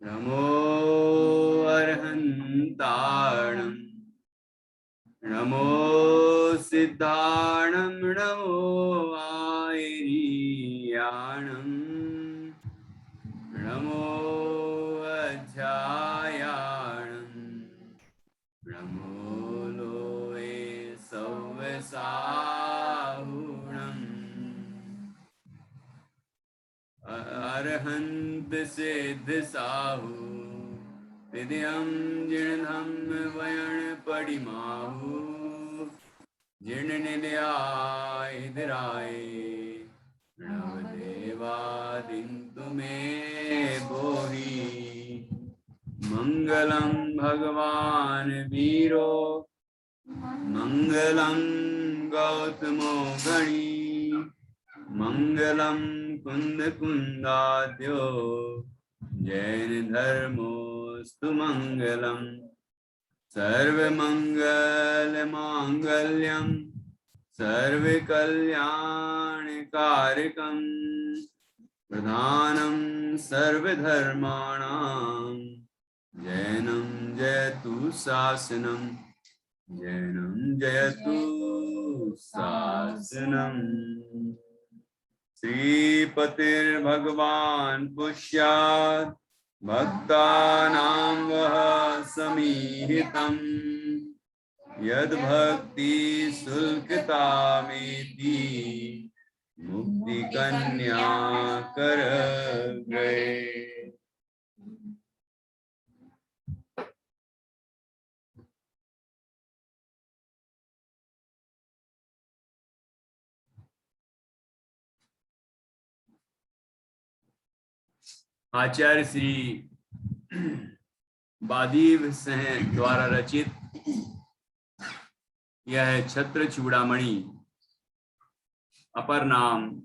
नमो अर्हन्ताणं नमो सिद्धाणं नमो आयर्याणं नमो अध्यायाणं नमो लोये सव्यसाहुणम् अरहन्त सिद्ध साहु विद्यं जिणधम वयण पडिमाहु जिण निलयाय धराय नवदेवादिन्तु मे बोहि मंगलम भगवान वीरो मंगलम गौतमो गणी मंगलम कुंद कुंदाद्यो जैन धर्मोस्तु मंगलम सर्वमंगल मांगल्यम सर्वकल्याणकारकम प्रधानम सर्वधर्माणां जैनम जयतु शासनम जैनम जयतु शासनम श्रीपतिर्भगवान पुष्यात् भक्तानां वह समीहितम् यद्भक्ति शुल्कतामेति मुक्ति कन्या कर गए। आचार्य श्री बादीव सिंह द्वारा रचित यह छत्र चूड़ामणि अपर नाम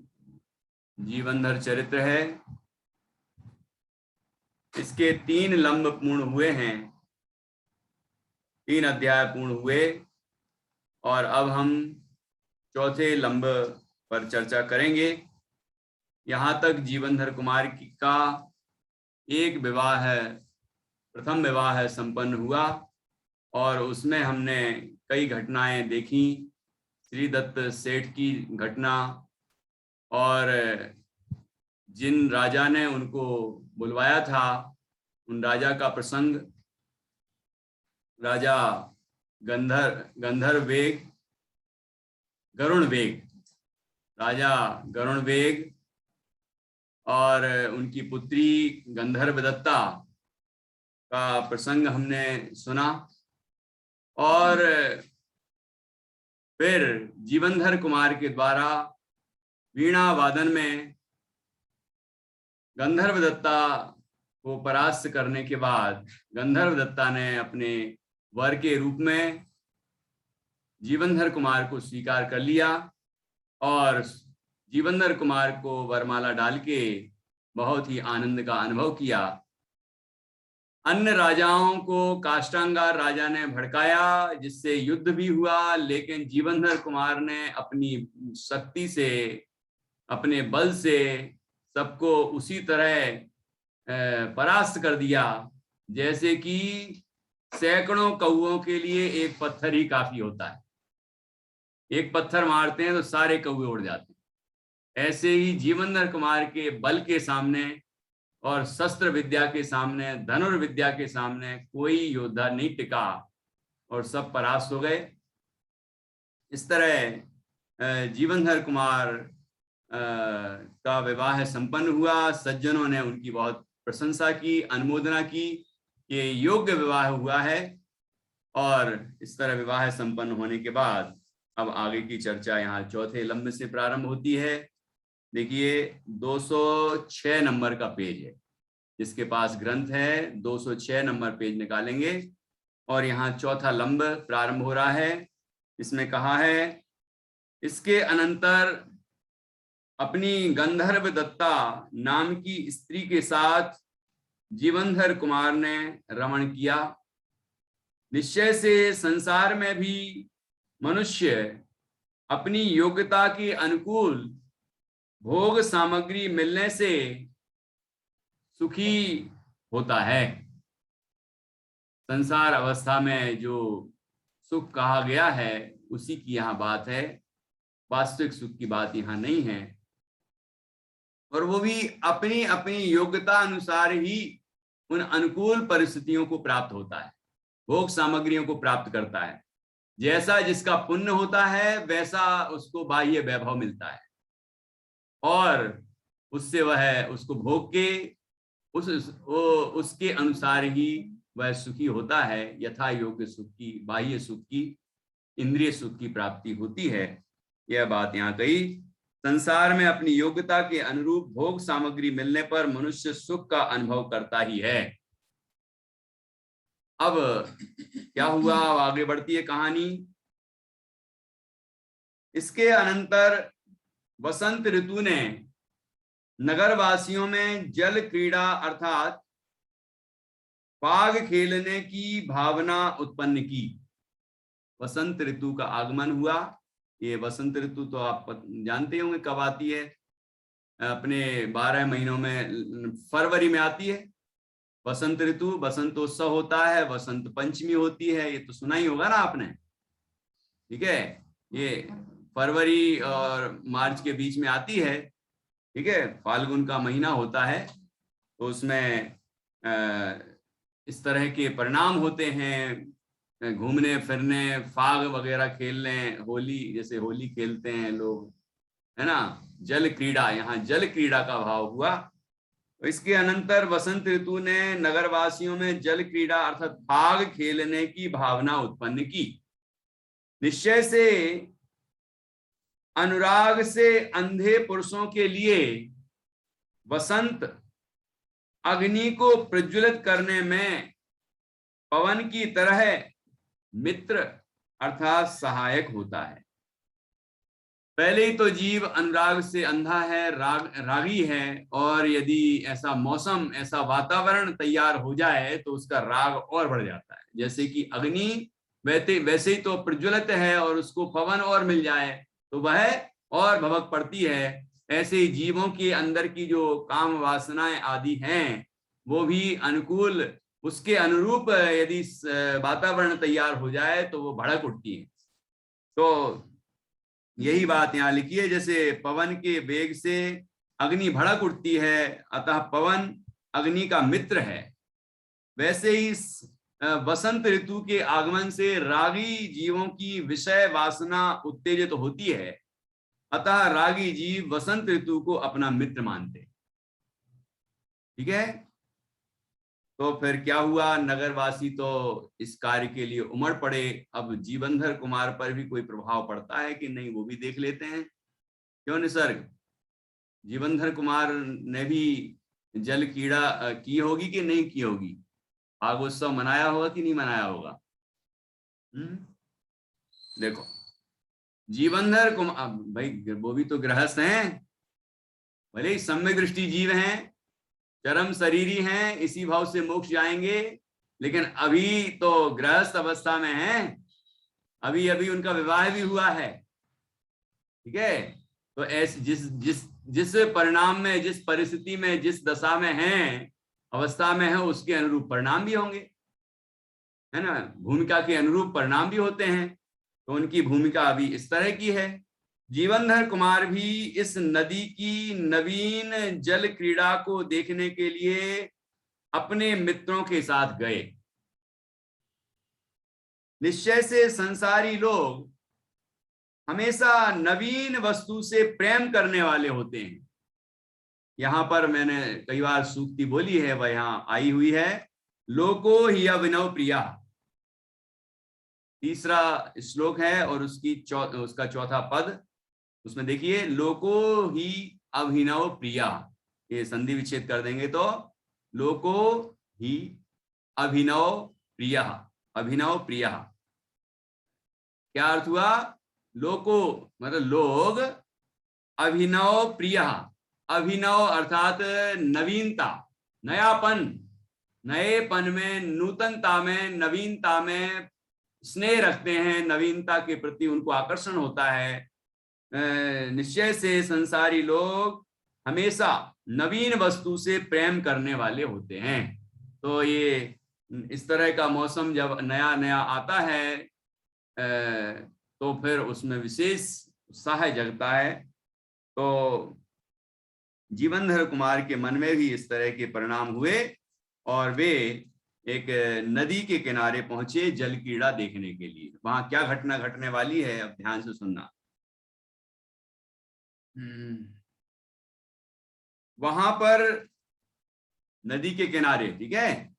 जीवनधर चरित्र है। इसके 3 लंब पूर्ण हुए हैं, 3 अध्याय पूर्ण हुए और अब हम चौथे लंब पर चर्चा करेंगे। यहाँ तक जीवनधर कुमार का एक विवाह है, प्रथम विवाह संपन्न हुआ और उसमें हमने कई घटनाएं देखी। श्री दत्त सेठ की घटना और जिन राजा ने उनको बुलवाया था उन राजा का प्रसंग, राजा गंधर्व वेग, गरुण वेग, राजा गरुण वेग और उनकी पुत्री गंधर्व दत्ता का प्रसंग हमने सुना। और फिर जीवनधर कुमार के द्वारा वीणा वादन में गंधर्व दत्ता को परास्त करने के बाद गंधर्व दत्ता ने अपने वर के रूप में जीवनधर कुमार को स्वीकार कर लिया और जीवनधर कुमार को वरमाला डाल के बहुत ही आनंद का अनुभव किया। अन्य राजाओं को काष्टांगार राजा ने भड़काया जिससे युद्ध भी हुआ, लेकिन जीवनधर कुमार ने अपनी शक्ति से, अपने बल से सबको उसी तरह परास्त कर दिया जैसे कि सैकड़ों कौओं के लिए एक पत्थर ही काफी होता है। एक पत्थर मारते हैं तो सारे कौवे उड़ जाते हैं। ऐसे ही जीवनधर कुमार के बल के सामने और शस्त्र विद्या के सामने, धनुर्विद्या के सामने कोई योद्धा नहीं टिका और सब परास्त हो गए। इस तरह जीवनधर कुमार का विवाह संपन्न हुआ। सज्जनों ने उनकी बहुत प्रशंसा की, अनुमोदना की कि योग्य विवाह हुआ है। और इस तरह विवाह संपन्न होने के बाद अब आगे की चर्चा यहाँ चौथे लंब से प्रारंभ होती है। देखिए 206 नंबर का पेज है, जिसके पास ग्रंथ है 206 नंबर पेज निकालेंगे और यहाँ चौथा लंब प्रारंभ हो रहा है। इसमें कहा है, इसके अनंतर अपनी गंधर्व दत्ता नाम की स्त्री के साथ जीवनधर कुमार ने रमण किया। निश्चय से संसार में भी मनुष्य अपनी योग्यता के अनुकूल भोग सामग्री मिलने से सुखी होता है। संसार अवस्था में जो सुख कहा गया है उसी की यहाँ बात है, वास्तविक सुख की बात यहाँ नहीं है। और वो भी अपनी अपनी योग्यता अनुसार ही उन अनुकूल परिस्थितियों को प्राप्त होता है, भोग सामग्रियों को प्राप्त करता है। जैसा जिसका पुण्य होता है वैसा उसको बाह्य वैभव मिलता है, और उससे वह उसको भोग के उसके अनुसार ही वह सुखी होता है। यथा योग्य सुख की, बाह्य सुख की, इंद्रिय सुख की प्राप्ति होती है। यह बात यहाँ कही। संसार में अपनी योग्यता के अनुरूप भोग सामग्री मिलने पर मनुष्य सुख का अनुभव करता ही है। अब क्या हुआ, आगे बढ़ती है कहानी। इसके अनंतर वसंत ऋतु ने नगरवासियों में जल क्रीड़ा अर्थात फाग खेलने की भावना उत्पन्न की। वसंत ऋतु का आगमन हुआ। ये वसंत ऋतु तो आप जानते होंगे कब आती है, अपने 12 महीनों में फरवरी में आती है वसंत ऋतु। वसंतोत्सव होता है, वसंत पंचमी होती है, ये तो सुना ही होगा ना आपने। ठीक है, ये फरवरी और मार्च के बीच में आती है। ठीक है, फाल्गुन का महीना होता है, तो उसमें इस तरह के परिणाम होते हैं, घूमने फिरने, फाग वगैरह खेलने, होली जैसे होली खेलते हैं लोग, है ना। जल क्रीड़ा, यहाँ जल क्रीड़ा का भाव हुआ। इसके अनंतर वसंत ऋतु ने नगरवासियों में जल क्रीड़ा अर्थात फाग खेलने की भावना उत्पन्न की। निश्चय से अनुराग से अंधे पुरुषों के लिए वसंत अग्नि को प्रज्वलित करने में पवन की तरह मित्र अर्थात सहायक होता है। पहले ही तो जीव अनुराग से अंधा है, रागी है, और यदि ऐसा मौसम, ऐसा वातावरण तैयार हो जाए तो उसका राग और बढ़ जाता है। जैसे कि अग्नि वैसे ही तो प्रज्वलित है, और उसको पवन और मिल जाए तो वह और भभक पड़ती है। ऐसे ही जीवों के अंदर की जो काम वासनाएं आदि हैं वो भी अनुकूल, उसके अनुरूप यदि वातावरण तैयार हो जाए तो वो भड़क उठती है। तो यही बात यहाँ लिखी है, जैसे पवन के वेग से अग्नि भड़क उठती है, अतः पवन अग्नि का मित्र है। वैसे ही वसंत ऋतु के आगमन से रागी जीवों की विषय वासना उत्तेजित होती है, अतः रागी जीव वसंत ऋतु को अपना मित्र मानते। ठीक है, तो फिर क्या हुआ, नगरवासी तो इस कार्य के लिए उमड़ पड़े। अब जीवनधर कुमार पर भी कोई प्रभाव पड़ता है कि नहीं, वो भी देख लेते हैं। क्यों निसर्ग, जीवनधर कुमार ने भी जल क्रीड़ा की होगी कि नहीं की होगी, फागोत्सव मनाया होगा कि नहीं मनाया होगा। देखो जीवनधर कुमार भाई, वो भी तो गृहस्थ हैं, भले ही सम्यक दृष्टि जीव हैं, चरम शरीरी हैं, इसी भाव से मोक्ष जाएंगे, लेकिन अभी तो गृहस्थ अवस्था में हैं, अभी अभी उनका विवाह भी हुआ है। ठीक है, तो ऐसे जिस परिणाम में, जिस परिस्थिति में, जिस दशा में हैं, अवस्था में है, उसके अनुरूप परिणाम भी होंगे, है ना। भूमिका के अनुरूप परिणाम भी होते हैं, तो उनकी भूमिका अभी इस तरह की है। जीवनधर कुमार भी इस नदी की नवीन जल क्रीड़ा को देखने के लिए अपने मित्रों के साथ गए। निश्चय से संसारी लोग हमेशा नवीन वस्तु से प्रेम करने वाले होते हैं। यहां पर मैंने कई बार सूक्ति बोली है, वह यहां आई हुई है, लोको ही अभिनव प्रिया, तीसरा श्लोक है और उसका चौथा पद, उसमें देखिए लोको ही अभिनव प्रिया, ये संधि विच्छेद कर देंगे तो लोको ही अभिनव प्रिया, अभिनव प्रिया क्या अर्थ हुआ, लोको मतलब लोग, अभिनव प्रिया, अभिनव अर्थात नवीनता, नयापन, नएपन में, नूतनता में, नवीनता में स्नेह रखते हैं, नवीनता के प्रति उनको आकर्षण होता है। निश्चय से संसारी लोग हमेशा नवीन वस्तु से प्रेम करने वाले होते हैं। तो ये इस तरह का मौसम जब नया नया आता है तो फिर उसमें विशेष उत्साह जगता है। तो जीवनधर कुमार के मन में भी इस तरह के परिणाम हुए और वे एक नदी के किनारे पहुंचे जल क्रीड़ा देखने के लिए। वहां क्या घटना घटने वाली है, अब ध्यान से सुनना। वहां पर नदी के किनारे, ठीक है,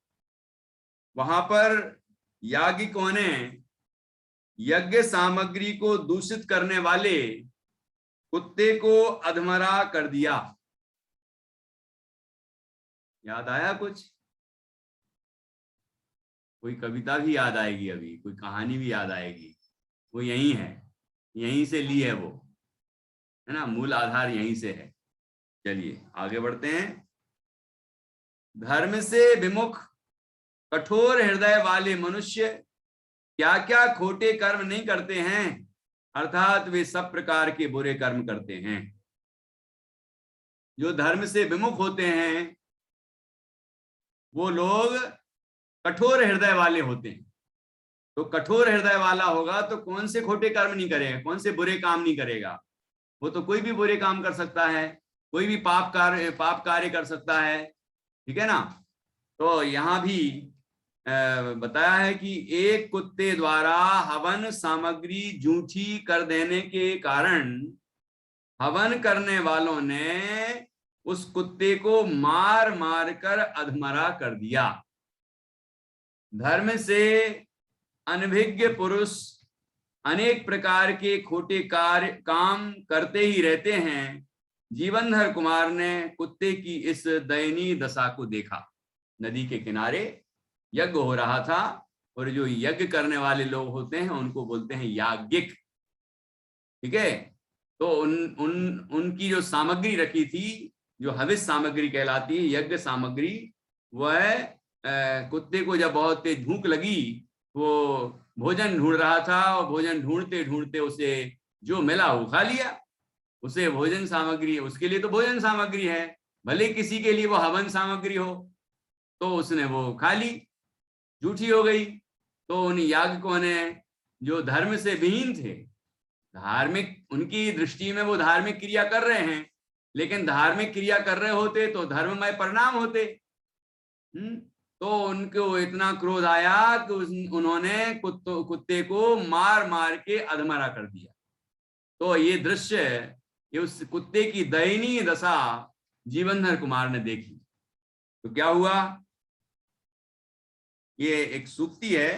वहां पर याज्ञिकों ने यज्ञ सामग्री को दूषित करने वाले कुत्ते को अधमरा कर दिया। याद आया कुछ? कोई कविता भी याद आएगी, अभी कोई कहानी भी याद आएगी। वो यही है, यहीं से ली है वो, है ना, मूल आधार यहीं से है। चलिए आगे बढ़ते हैं। धर्म से विमुख कठोर हृदय वाले मनुष्य क्या क्या खोटे कर्म नहीं करते हैं, अर्थात वे सब प्रकार के बुरे कर्म करते हैं। जो धर्म से विमुख होते हैं वो लोग कठोर हृदय वाले होते हैं। तो कठोर हृदय वाला होगा तो कौन से खोटे कर्म नहीं करेगा, कौन से बुरे काम नहीं करेगा। वो तो कोई भी बुरे काम कर सकता है, कोई भी पाप कार्य कर सकता है, ठीक है ना। तो यहां भी बताया है कि एक कुत्ते द्वारा हवन सामग्री जूठी कर देने के कारण हवन करने वालों ने उस कुत्ते को मार मार कर अधमरा कर दिया। धर्म से अनभिज्ञ पुरुष अनेक प्रकार के खोटे कार्य काम करते ही रहते हैं। जीवनधर कुमार ने कुत्ते की इस दयनीय दशा को देखा। नदी के किनारे यज्ञ हो रहा था और जो यज्ञ करने वाले लोग होते हैं उनको बोलते हैं याज्ञिक, ठीक है। तो उनकी जो सामग्री रखी थी, जो हविष सामग्री कहलाती है, यज्ञ सामग्री, वह कुत्ते को जब बहुत तेज भूख लगी, वो भोजन ढूंढ रहा था और भोजन ढूंढते ढूंढते उसे जो मिला वो खा लिया। उसे भोजन सामग्री, उसके लिए तो भोजन सामग्री है, भले किसी के लिए वो हवन सामग्री हो, तो उसने वो खा ली, झूठी हो गई। तो उन याज्ञिकों ने, जो धर्म से विहीन थे, धार्मिक, उनकी दृष्टि में वो धार्मिक क्रिया कर रहे हैं, लेकिन धार्मिक क्रिया कर रहे होते तो धर्ममय परिणाम होते। तो उनको इतना क्रोध आया कि उन्होंने कुत्ते को मार मार के अधमरा कर दिया। तो ये दृश्य, ये उस कुत्ते की दयनीय दशा जीवनधर कुमार ने देखी। तो क्या हुआ, ये एक सूक्ति है,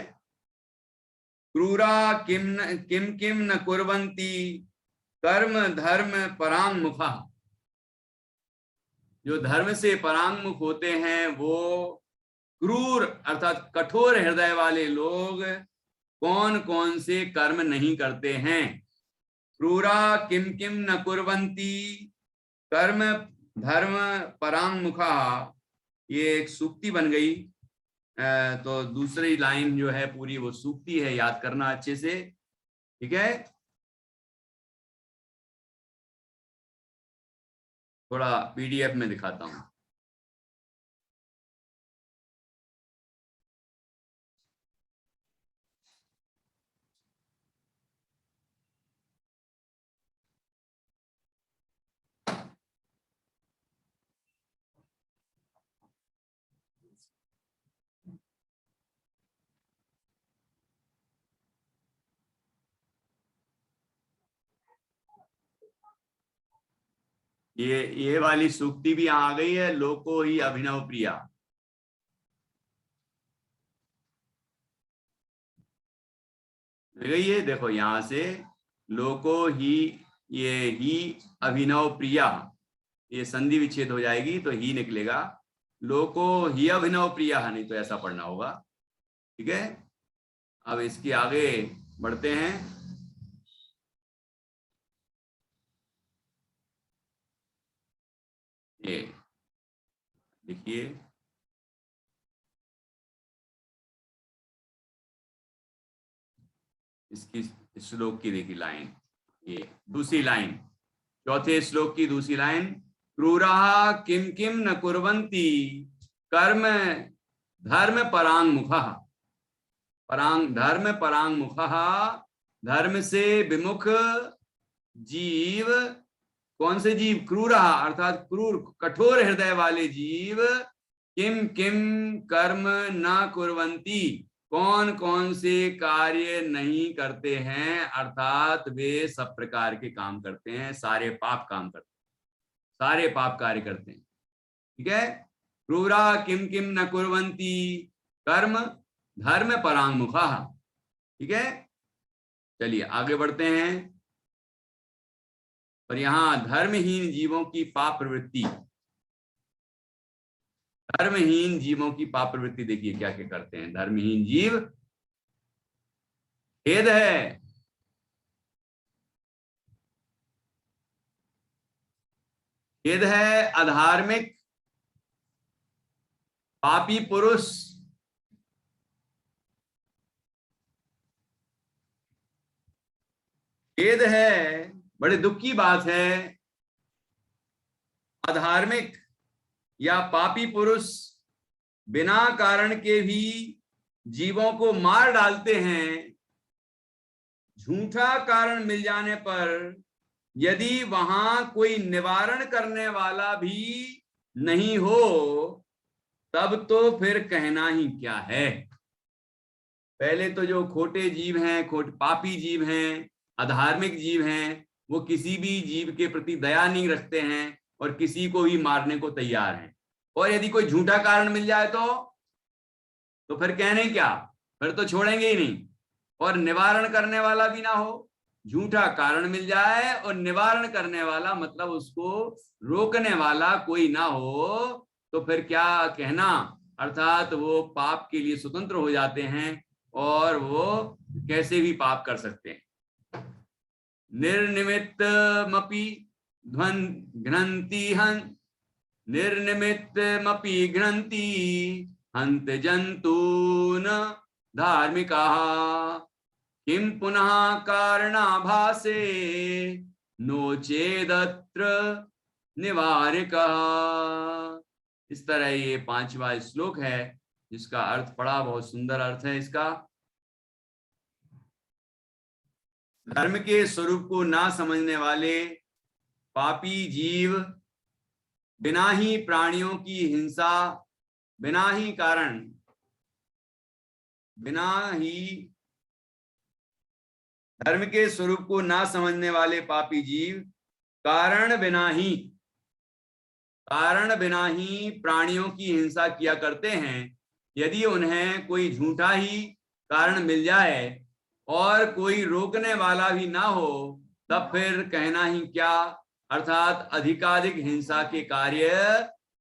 क्रूरा किम न कुर्वन्ति कर्म धर्म परांगमुखा। जो धर्म से परांगमुख होते हैं वो क्रूर अर्थात कठोर हृदय वाले लोग कौन कौन से कर्म नहीं करते हैं। क्रूरा किम न कुर्वन्ति कर्म धर्म परांगमुखा, ये एक सूक्ति बन गई। तो दूसरी लाइन जो है पूरी वो सूक्ति है, याद करना अच्छे से, ठीक है। थोड़ा पीडीएफ में दिखाता हूं। ये वाली सूक्ति भी आ गई है, लोको ही अभिनव प्रिया। गई है, देखो यहां से, लोको ही, ये ही अभिनव प्रिया, ये संधि विच्छेद हो जाएगी तो ही निकलेगा, लोको ही अभिनव प्रिया, नहीं तो ऐसा पढ़ना होगा, ठीक है। अब इसके आगे बढ़ते हैं। ये देखिए, इसकी श्लोक की देखिए लाइन, ये दूसरी लाइन, चौथे श्लोक की दूसरी लाइन, क्रूरा किम किम न कुर्वन्ति कर्म धर्म परांगमुखः, धर्म परांगमुखः, धर्म से विमुख जीव। कौन से जीव? क्रूरः अर्थात क्रूर कठोर हृदय वाले जीव। किम किम कर्म न कुर्वन्ति, कौन कौन से कार्य नहीं करते हैं, अर्थात वे सब प्रकार के काम करते हैं, सारे पाप काम करते हैं, सारे पाप कार्य करते हैं। ठीक है, क्रूरा किम किम न कुर्वन्ति कर्म धर्म परांगमुखः। ठीक है, चलिए आगे बढ़ते हैं। और यहां धर्महीन जीवों की पाप प्रवृत्ति, धर्महीन जीवों की पाप प्रवृत्ति देखिए क्या क्या करते हैं। धर्महीन जीव, खेद है, खेद है, अधार्मिक पापी पुरुष, खेद है, बड़े दुख की बात है, अधार्मिक या पापी पुरुष बिना कारण के भी जीवों को मार डालते हैं। झूठा कारण मिल जाने पर यदि वहां कोई निवारण करने वाला भी नहीं हो तब तो फिर कहना ही क्या है। पहले तो जो खोटे जीव हैं, पापी जीव हैं, अधार्मिक जीव हैं, वो किसी भी जीव के प्रति दया नहीं रखते हैं और किसी को भी मारने को तैयार हैं। और यदि कोई झूठा कारण मिल जाए तो फिर कहने क्या, फिर तो छोड़ेंगे ही नहीं। और निवारण करने वाला भी ना हो, झूठा कारण मिल जाए और निवारण करने वाला मतलब उसको रोकने वाला कोई ना हो तो फिर क्या कहना, अर्थात वो पाप के लिए स्वतंत्र हो जाते हैं और वो कैसे भी पाप कर सकते हैं। निर्निमित्तमपि घ्नन्ति निर्निमित्तमपि घ्नन्ति हन्त जन्तून् धार्मिकाः किं पुनः कारणाभासे नो चेदत्र निवारिकः। इस तरह ये 5वां श्लोक है जिसका अर्थ पढ़ा, बहुत सुंदर अर्थ है इसका। धर्म के स्वरूप को ना समझने वाले पापी जीव बिना ही प्राणियों की हिंसा, बिना ही कारण, बिना ही धर्म के स्वरूप को ना समझने वाले पापी जीव कारण बिना ही प्राणियों की हिंसा किया करते हैं। यदि उन्हें कोई झूठा ही कारण मिल जाए और कोई रोकने वाला भी ना हो तब फिर कहना ही क्या, अर्थात अधिकाधिक हिंसा के कार्य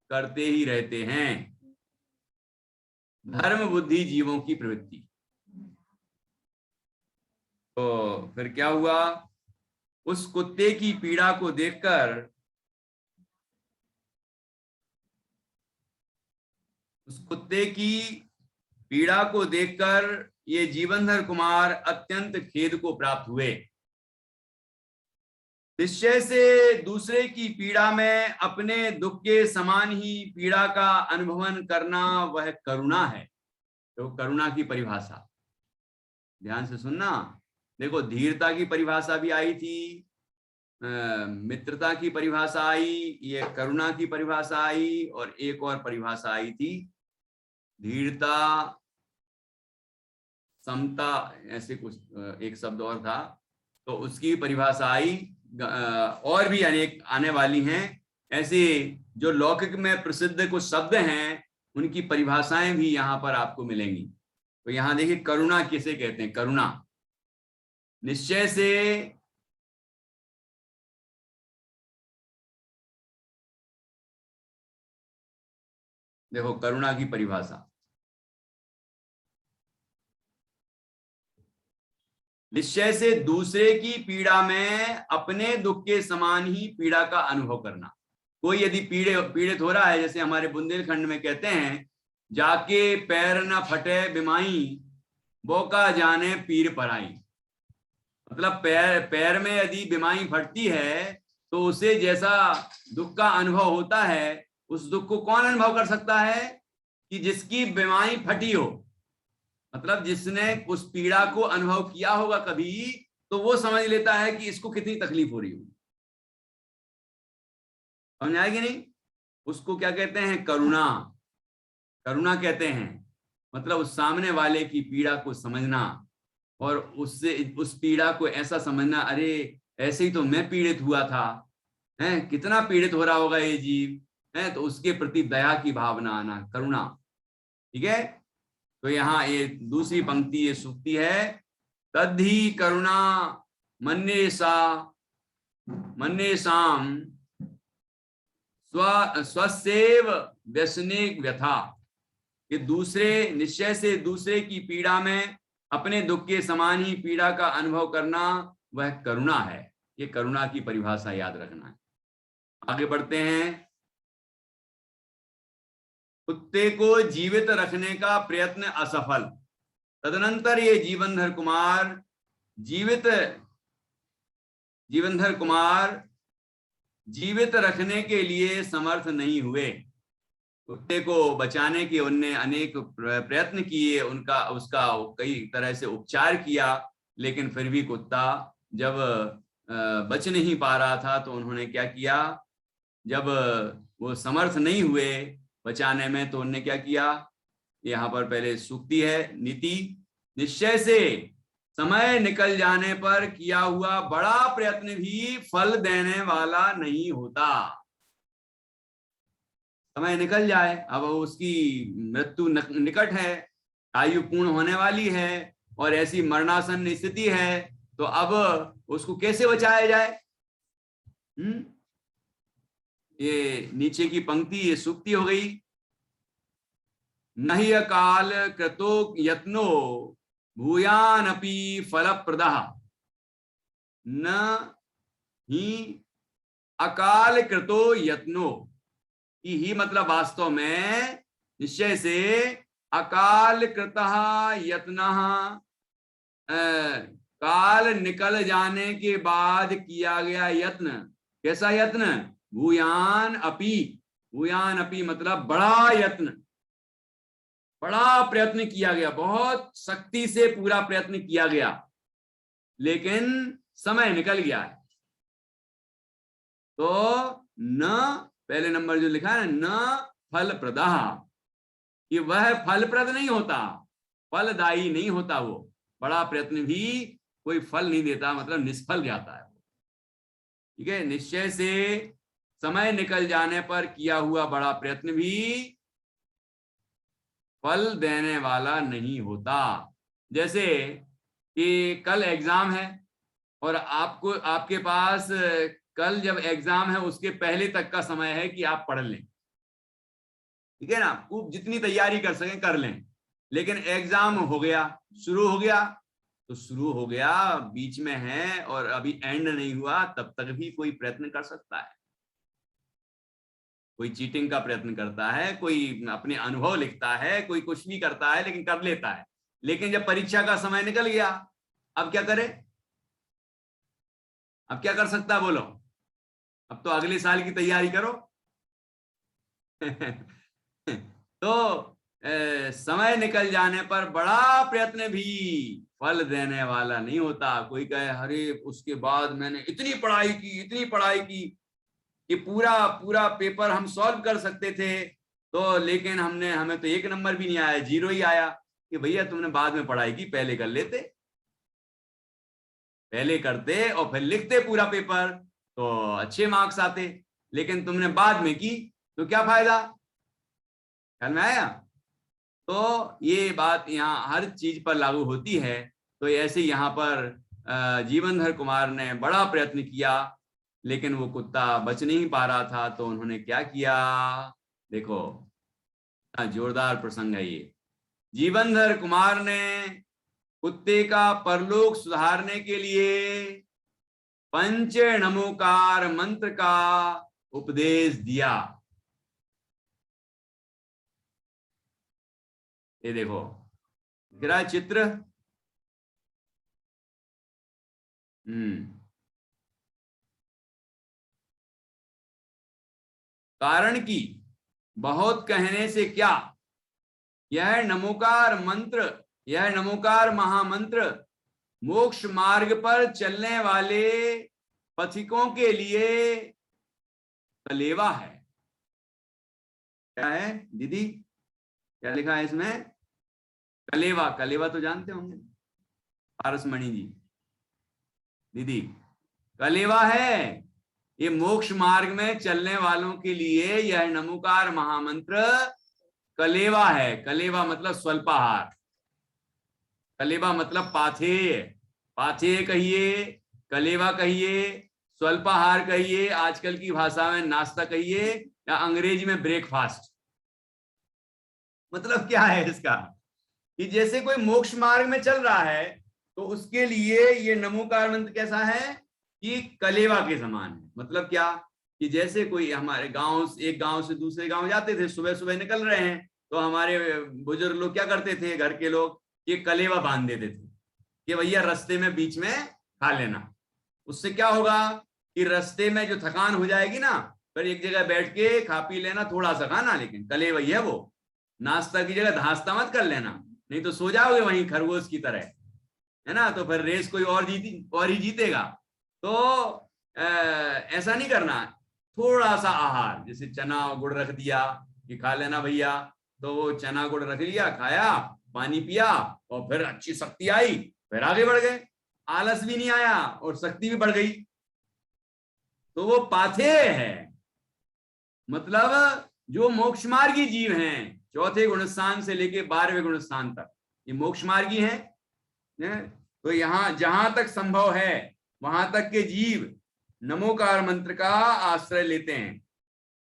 करते ही रहते हैं। धर्म बुद्धि जीवों की प्रवृत्ति। तो फिर क्या हुआ, उस कुत्ते की पीड़ा को देखकर, उस कुत्ते की पीड़ा को देखकर ये जीवनधर कुमार अत्यंत खेद को प्राप्त हुए। निश्चय से दूसरे की पीड़ा में अपने दुख के समान ही पीड़ा का अनुभवन करना वह करुणा है। तो करुणा की परिभाषा ध्यान से सुनना। देखो, धीरता की परिभाषा भी आई थी, मित्रता की परिभाषा आई, ये करुणा की परिभाषा आई और एक और परिभाषा आई थी धीरता, समता, ऐसे कुछ एक शब्द और था, तो उसकी परिभाषा आई। और भी अनेक आने वाली हैं। ऐसे जो लौकिक में प्रसिद्ध कुछ शब्द हैं उनकी परिभाषाएं भी यहाँ पर आपको मिलेंगी। तो यहाँ देखिए करुणा किसे कहते हैं। करुणा निश्चय से देखो करुणा की परिभाषा, निश्चय से दूसरे की पीड़ा में अपने दुख के समान ही पीड़ा का अनुभव करना। कोई यदि पीड़ित हो रहा है, जैसे हमारे बुंदेलखंड में कहते हैं, जाके पैर न फटे बिमाई बोका जाने पीर पराई। मतलब पैर में यदि बिमाई फटती है तो उसे जैसा दुख का अनुभव होता है, उस दुख को कौन अनुभव कर सकता है? कि जिसकी बीमारी फटी हो, मतलब जिसने उस पीड़ा को अनुभव किया होगा कभी, तो वो समझ लेता है कि इसको कितनी तकलीफ हो रही होगी। समझ आएगी नहीं? उसको क्या कहते हैं? करुणा। करुणा कहते हैं, मतलब उस सामने वाले की पीड़ा को समझना और उससे उस पीड़ा को ऐसा समझना, अरे ऐसे ही तो मैं पीड़ित हुआ था, है कितना पीड़ित हो रहा होगा ये जीव, है तो उसके प्रति दया की भावना आना, करुणा। ठीक है, तो यहाँ ये दूसरी पंक्ति ये सूक्ति है, तद्धि करुणा मन्येषा मन्येषाम स्वस्यैव व्यसने व्यथा, कि दूसरे निश्चय से दूसरे की पीड़ा में अपने दुख के समान ही पीड़ा का अनुभव करना वह करुणा है। ये करुणा की परिभाषा याद रखना है। आगे बढ़ते हैं। कुत्ते को जीवित रखने का प्रयत्न असफल, तदनंतर ये जीवनधर कुमार जीवित रखने के लिए समर्थ नहीं हुए। कुत्ते को बचाने के उनने अनेक प्रयत्न किए, उसका कई तरह से उपचार किया, लेकिन फिर भी कुत्ता जब बच नहीं पा रहा था तो उन्होंने क्या किया, जब वो समर्थ नहीं हुए बचाने में तो उन्होंने क्या किया, यहाँ पर पहले सूक्ति है, नीति, निश्चय से समय निकल जाने पर किया हुआ बड़ा प्रयत्न भी फल देने वाला नहीं होता। समय निकल जाए, अब उसकी मृत्यु निकट है, आयु पूर्ण होने वाली है और ऐसी मरणासन्न स्थिति है, तो अब उसको कैसे बचाया जाए? ये नीचे की पंक्ति ये सूक्ति हो गई। नहि अकाल कृतो यत्नो भूयानपि फलप्रदः, न ही अकाल कृतो यत्नो, ही मतलब वास्तव में निश्चय से अकाल कृतः यत्नः, काल निकल जाने के बाद किया गया यत्न। कैसा यत्न? भूयान अपि, भूयान अपि मतलब बड़ा यत्न, बड़ा प्रयत्न किया गया, बहुत शक्ति से पूरा प्रयत्न किया गया, लेकिन समय निकल गया है। तो न, पहले नंबर जो लिखा है न फलप्रदः, कि वह फलप्रद नहीं होता, फलदायी नहीं होता। वो बड़ा प्रयत्न भी कोई फल नहीं देता, मतलब निष्फल जाता है। ठीक है, निश्चय से समय निकल जाने पर किया हुआ बड़ा प्रयत्न भी फल देने वाला नहीं होता। जैसे कि कल एग्जाम है और आपको, आपके पास कल जब एग्जाम है उसके पहले तक का समय है कि आप पढ़ लें, ठीक है ना, खूब जितनी तैयारी कर सकें कर लें, लेकिन एग्जाम हो गया, शुरू हो गया, तो शुरू हो गया, बीच में है और अभी एंड नहीं हुआ, तब तक भी कोई प्रयत्न कर सकता है। कोई चीटिंग का प्रयत्न करता है, कोई अपने अनुभव लिखता है, कोई कुछ भी करता है, लेकिन कर लेता है। लेकिन जब परीक्षा का समय निकल गया, अब क्या करे? अब क्या कर सकता है बोलो? अब तो अगले साल की तैयारी करो। तो समय निकल जाने पर बड़ा प्रयत्न भी फल देने वाला नहीं होता। कोई कहे अरे उसके बाद मैंने इतनी पढ़ाई की, इतनी पढ़ाई की कि पूरा पूरा पेपर हम सॉल्व कर सकते थे, तो लेकिन हमें तो 1 नंबर भी नहीं आया, 0 ही आया। कि भैया तुमने बाद में पढ़ाई की, पहले कर लेते, पहले करते और फिर लिखते पूरा पेपर तो अच्छे मार्क्स आते, लेकिन तुमने बाद में की तो क्या फायदा? ख्याल में आया? तो ये बात यहाँ हर चीज पर लागू होती है। तो ऐसे यहाँ पर जीवनधर कुमार ने बड़ा प्रयत्न किया, लेकिन वो कुत्ता बच नहीं पा रहा था, तो उन्होंने क्या किया? देखो, जोरदार प्रसंग है ये। जीवनधर कुमार ने कुत्ते का परलोक सुधारने के लिए पंच नमोकार मंत्र का उपदेश दिया। ये देखो गिरा चित्र। कारण की बहुत कहने से क्या, यह नमोकार मंत्र, यह नमोकार महामंत्र मोक्ष मार्ग पर चलने वाले पथिकों के लिए कलेवा है। क्या है दीदी, क्या लिखा है इसमें? कलेवा। कलेवा तो जानते होंगे पारसमणि जी, दीदी, कलेवा है। ये मोक्ष मार्ग में चलने वालों के लिए यह नमोकार महामंत्र कलेवा है। कलेवा मतलब स्वल्पाहार, कलेवा मतलब पाथेय। पाथेय कहिए, कलेवा कहिए, स्वल्पाहार कहिए, आजकल की भाषा में नाश्ता कहिए, या अंग्रेजी में ब्रेकफास्ट। मतलब क्या है इसका कि जैसे कोई मोक्ष मार्ग में चल रहा है तो उसके लिए ये नमोकार मंत्र कैसा है कि कलेवा के समान है। मतलब क्या कि जैसे कोई हमारे गांव, एक गांव से दूसरे गांव जाते थे, सुबह सुबह निकल रहे हैं, तो हमारे बुजुर्ग लोग क्या करते थे, घर के लोग, ये कलेवा बांध देते थे कि भैया रास्ते में बीच में खा लेना। उससे क्या होगा कि रास्ते में जो थकान हो जाएगी ना, फिर एक जगह बैठ के खा पी लेना, थोड़ा सा खाना, लेकिन कलेवा ही है वो। नाश्ता की जगह धांसता मत कर लेना, नहीं तो सो जाओगे वहीं खरगोश की तरह, है ना, तो फिर रेस कोई और ही जीतेगा। तो ऐसा नहीं करना। थोड़ा सा आहार, जैसे चना गुड़ रख दिया कि खा लेना भैया, तो वो चना गुड़ रख लिया, खाया, पानी पिया, और फिर अच्छी शक्ति आई, फिर आगे बढ़ गए, आलस भी नहीं आया और शक्ति भी बढ़ गई। तो वो पाथेय है। मतलब जो मोक्ष मार्गी जीव हैं, चौथे गुणस्थान से लेके 12वें गुणस्थान तक ये मोक्ष मार्गी हैं। तो यहाँ जहां तक संभव है वहां तक के जीव नमोकार मंत्र का आश्रय लेते हैं।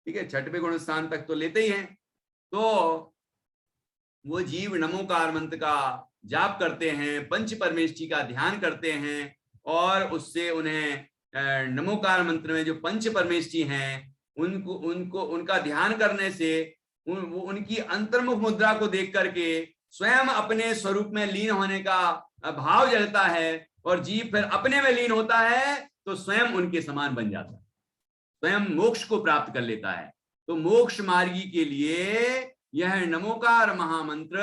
ठीक है, 6वें गुणस्थान तक तो लेते ही हैं। तो वो जीव नमोकार मंत्र का जाप करते हैं, पंच परमेष्ठी का ध्यान करते हैं, और उससे उन्हें नमोकार मंत्र में जो पंच परमेष्ठी हैं उनका ध्यान करने से उनकी अंतर्मुख मुद्रा को देख करके स्वयं अपने स्वरूप में लीन होने का भाव जगता है, और जीव फिर अपने में लीन होता है तो स्वयं उनके समान बन जाता है, स्वयं मोक्ष को प्राप्त कर लेता है। तो मोक्ष मार्गी के लिए यह नमोकार महामंत्र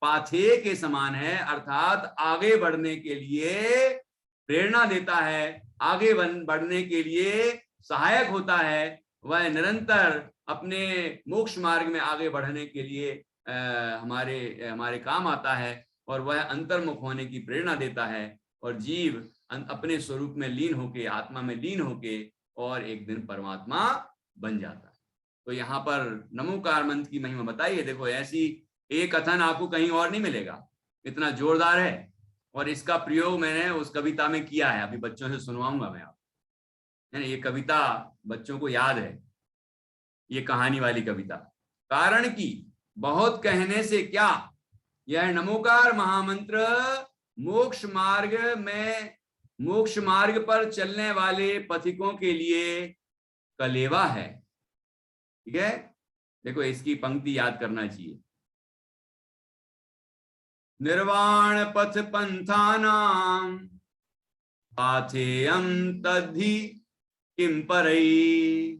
पाथेय के समान है, अर्थात आगे बढ़ने के लिए प्रेरणा देता है, आगे बढ़ने के लिए सहायक होता है। वह निरंतर अपने मोक्ष मार्ग में आगे बढ़ने के लिए हमारे काम आता है, और वह अंतर्मुख होने की प्रेरणा देता है, और जीव अपने स्वरूप में लीन होके, आत्मा में लीन होके, और एक दिन परमात्मा बन जाता है। तो यहाँ पर नमोकार मंत्र की महिमा बताइए। देखो, ऐसी एक कथन आपको कहीं और नहीं मिलेगा, इतना जोरदार है, और इसका प्रयोग मैंने उस कविता में किया है, अभी बच्चों से सुनवाऊंगा मैं आप, है ना। ये कविता बच्चों को याद है, ये कहानी वाली कविता। कारण कि बहुत कहने से क्या, यह नमोकार महामंत्र मोक्ष मार्ग पर चलने वाले पथिकों के लिए कलेवा है। ठीक है, देखो इसकी पंक्ति याद करना चाहिए। निर्वाण पथ पंथानां पाथेयं तद्धि किम परई।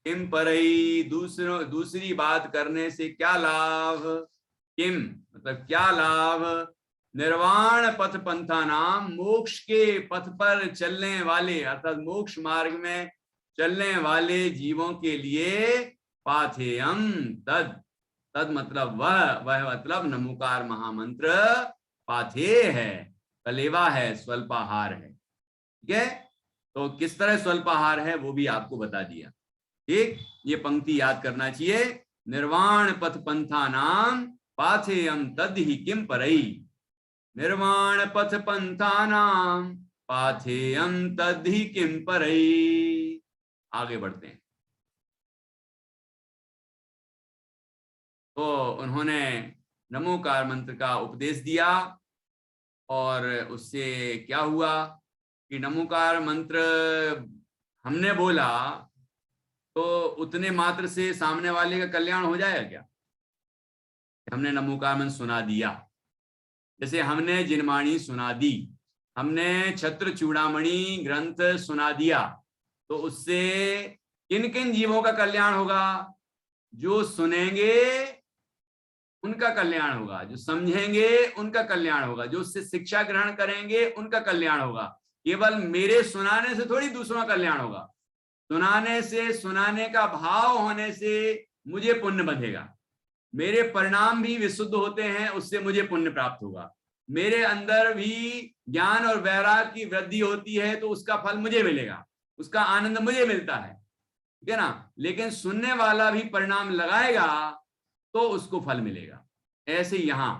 किम परई, दूसरी बात करने से क्या लाभ। किम मतलब क्या लाभ। निर्वाण पथ पंथा नाम, मोक्ष के पथ पर चलने वाले, अर्थात मोक्ष मार्ग में चलने वाले जीवों के लिए पाथेयम तद, तद मतलब वह मतलब नमोकार महामंत्र पाथेय है, कलेवा है, स्वल्पाहार है। ठीक है, तो किस तरह स्वल्पाहार है वो भी आपको बता दिया। ठीक, ये पंक्ति याद करना चाहिए। निर्वाण पथ पंथा नाम पाथेयम तद्धि किम परई। निर्वाण पथ पंथा नाम पाथेयम तद्धि किम परई। आगे बढ़ते हैं। तो उन्होंने नमोकार मंत्र का उपदेश दिया, और उससे क्या हुआ कि नमोकार मंत्र हमने बोला तो उतने मात्र से सामने वाले का कल्याण हो जाएगा क्या। हमने नमोकार मंत्र सुना दिया, जैसे हमने जिनवाणी सुना दी, हमने छत्र चूड़ामणि ग्रंथ सुना दिया, तो उससे किन किन जीवों का कल्याण होगा। जो सुनेंगे उनका कल्याण होगा, जो समझेंगे उनका कल्याण होगा, जो उससे शिक्षा ग्रहण करेंगे उनका कल्याण होगा। केवल मेरे सुनाने से थोड़ी दूसरों का कल्याण होगा। सुनाने से, सुनाने का भाव होने से मुझे पुण्य बंधेगा, मेरे परिणाम भी विशुद्ध होते हैं, उससे मुझे पुण्य प्राप्त होगा। मेरे अंदर भी ज्ञान और वैराग्य की वृद्धि होती है तो उसका फल मुझे मिलेगा, उसका आनंद मुझे मिलता है, ठीक है ना। लेकिन सुनने वाला भी परिणाम लगाएगा तो उसको फल मिलेगा। ऐसे यहां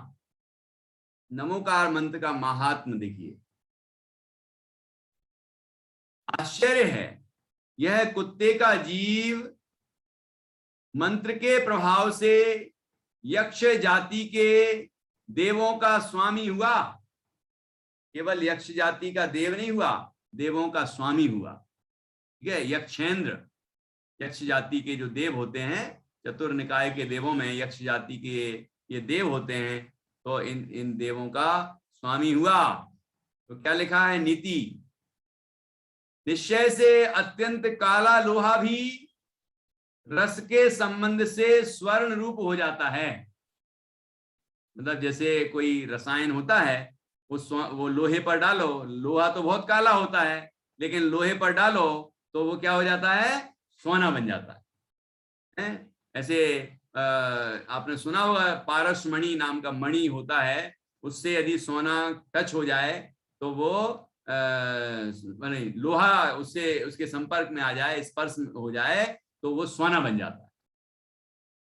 नमोकार मंत्र का महात्म देखिए। आश्चर्य है, यह कुत्ते का जीव मंत्र के प्रभाव से यक्ष जाति के देवों का स्वामी हुआ। केवल यक्ष जाति का देव नहीं हुआ, देवों का स्वामी हुआ, ठीक है। यक्षेंद्र, यक्ष जाति के जो देव होते हैं, चतुर निकाय के देवों में यक्ष जाति के ये देव होते हैं, तो इन देवों का स्वामी हुआ। तो क्या लिखा है नीति, निश्चय से अत्यंत काला लोहा भी रस के संबंध से स्वर्ण रूप हो जाता है। मतलब जैसे कोई रसायन होता है, वो लोहे पर डालो, लोहा तो बहुत काला होता है, लेकिन लोहे पर डालो तो वो क्या हो जाता है, सोना बन जाता है। ऐसे आपने सुना होगा पारस मणि नाम का मणि होता है, उससे यदि सोना टच हो जाए तो वो लोहा उससे उसके संपर्क में आ जाए, स्पर्श हो जाए तो वो सोना बन जाता है।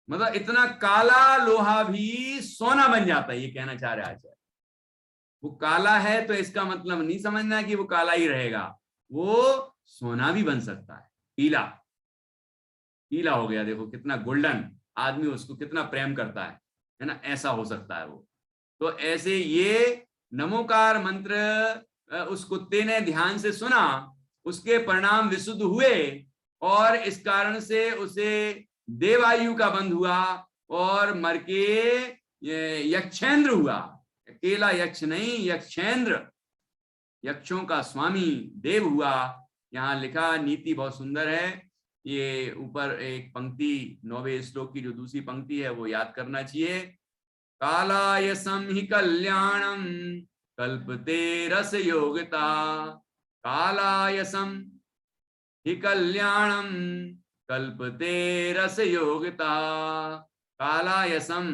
मतलब इतना काला लोहा भी सोना बन जाता है, ये कहना चाह रहे आचार्य। वो काला है तो इसका मतलब नहीं समझना कि वो काला ही रहेगा, वो सोना भी बन सकता है। पीला पीला हो गया, देखो कितना गोल्डन, आदमी उसको कितना प्रेम करता है ना, ऐसा हो सकता है वो। तो ऐसे ये नमोकार मंत्र उस कुत्ते ने ध्यान से सुना, उसके परिणाम विशुद्ध हुए और इस कारण से उसे देवायु का बंध हुआ और मर के यक्षेंद्र हुआ। अकेला यक्ष नहीं, यक्षेंद्र, यक्षों का स्वामी देव हुआ। यहाँ लिखा, नीति बहुत सुंदर है। ये ऊपर एक पंक्ति 9वें श्लोक की जो दूसरी पंक्ति है वो याद करना चाहिए। कालायसम ही कल्याणम कल्पते रस योगिता, कालायसम हि कल्याणम कल्पते रस योगिता। कालायसम,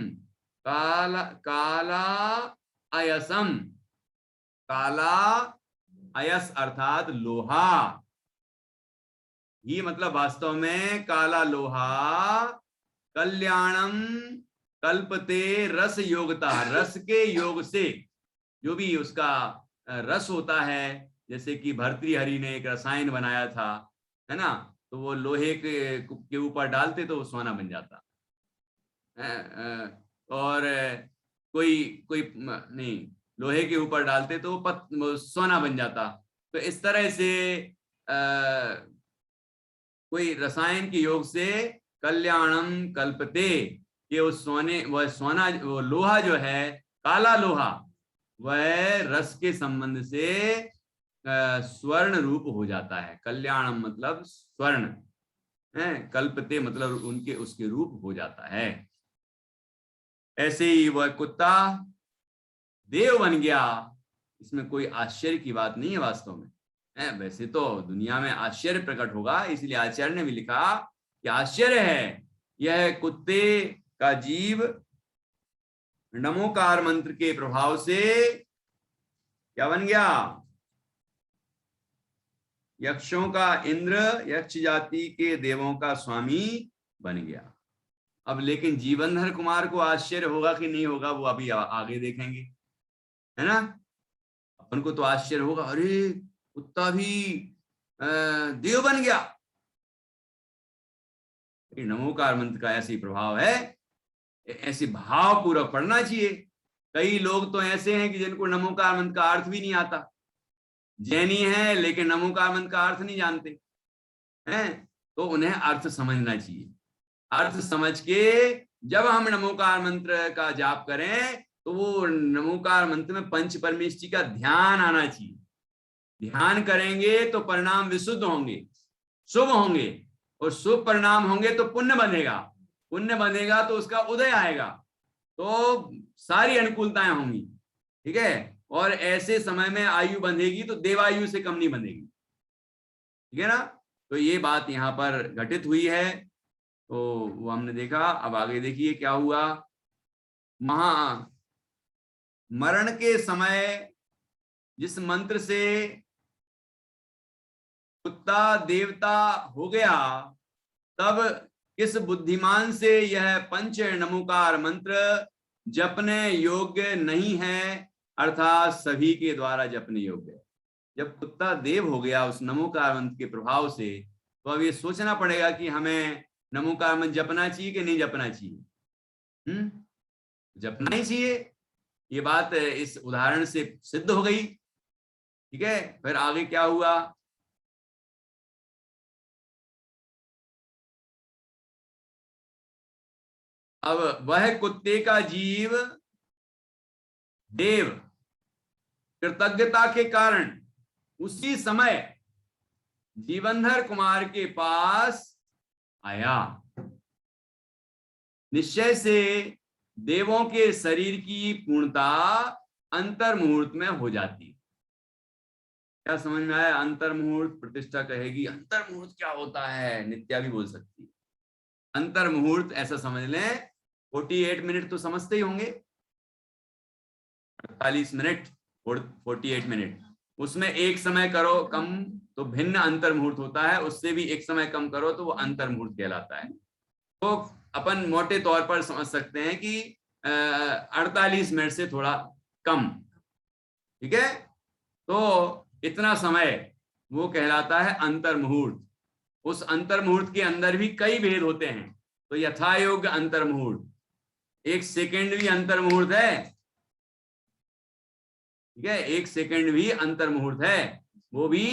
काला अयसम, काला अयस अर्थात लोहा, ये मतलब वास्तव में काला लोहा, कल्याणम कल्पते रस योगता, रस के योग से, जो भी उसका रस होता है, जैसे कि भर्तृहरि ने एक रसायन बनाया था, है ना, तो वो लोहे के ऊपर डालते तो वो सोना बन जाता। और कोई कोई नहीं, लोहे के ऊपर डालते तो वो सोना बन जाता। तो इस तरह से कोई रसायन के योग से कल्याणम कल्पते, कि वो सोने, वह सोना, वो लोहा जो है, काला लोहा, वह रस के संबंध से स्वर्ण रूप हो जाता है। कल्याणम मतलब स्वर्ण है, कल्पते मतलब उनके उसके रूप हो जाता है। ऐसे ही वह कुत्ता देव बन गया। इसमें कोई आश्चर्य की बात नहीं है वास्तव में। वैसे तो दुनिया में आश्चर्य प्रकट होगा, इसलिए आचार्य ने भी लिखा कि आश्चर्य है, यह कुत्ते का जीव नमोकार मंत्र के प्रभाव से क्या बन गया, यक्षों का इंद्र, यक्ष जाति के देवों का स्वामी बन गया। अब लेकिन जीवनधर कुमार को आश्चर्य होगा कि नहीं होगा, वो अभी आगे देखेंगे, है ना। अपन को तो आश्चर्य होगा, अरे कुत्ता भी देव बन गया। नमोकार मंत्र का ऐसी प्रभाव है, ऐसे भाव पूर्वक पढ़ना चाहिए। कई लोग तो ऐसे हैं कि जिनको नमोकार मंत्र का अर्थ भी नहीं आता, जैनी है लेकिन नमोकार मंत्र का अर्थ नहीं जानते हैं, तो उन्हें अर्थ समझना चाहिए। अर्थ समझ के जब हम नमोकार मंत्र का जाप करें तो वो नमोकार मंत्र में पंच परमेष्टि का ध्यान आना चाहिए। ध्यान करेंगे तो परिणाम विशुद्ध होंगे, शुभ होंगे, और शुभ परिणाम होंगे तो पुण्य बनेगा, पुण्य बनेगा तो उसका उदय आएगा, तो सारी अनुकूलताएं होंगी, ठीक है। और ऐसे समय में आयु बंधेगी तो देवायु से कम नहीं बंधेगी, ठीक है ना। तो ये बात यहाँ पर घटित हुई है, तो वो हमने देखा। अब आगे देखिए क्या हुआ। मरण के समय जिस मंत्र से कुत्ता देवता हो गया, तब किस बुद्धिमान से यह पंच नमोकार मंत्र जपने योग्य नहीं है, अर्थात सभी के द्वारा जपने योग्य। जब कुत्ता देव हो गया उस नमोकार मंत्र के प्रभाव से, तो अब ये सोचना पड़ेगा कि हमें नमोकार मंत्र जपना चाहिए कि नहीं जपना चाहिए। जपना ही चाहिए, ये बात इस उदाहरण से सिद्ध हो गई, ठीक है। फिर आगे क्या हुआ। अब वह कुत्ते का जीव देव कृतज्ञता के कारण उसी समय जीवनधर कुमार के पास आया। निश्चय से देवों के शरीर की पूर्णता अंतर मुहूर्त में हो जाती। क्या समझ में आया? अंतर मुहूर्त प्रतिष्ठा कहेगी अंतर मुहूर्त क्या होता है, नित्या भी बोल सकती है। अंतर मुहूर्त ऐसा समझ लें 48 मिनट तो समझते ही होंगे, 48 मिनट 48 मिनट, उसमें एक समय करो कम तो भिन्न अंतर मुहूर्त होता है, उससे भी एक समय कम करो तो वो अंतर मुहूर्त कहलाता है। तो अपन मोटे तौर पर समझ सकते हैं कि 48 मिनट से थोड़ा कम, ठीक है। तो इतना समय वो कहलाता है अंतर मुहूर्त। उस अंतर मुहूर्त के अंदर भी कई भेद होते हैं। तो यथा योग्य अंतर मुहूर्त, 1 सेकेंड भी अंतर मुहूर्त है, ठीक है। 1 सेकेंड भी अंतर मुहूर्त है, वो भी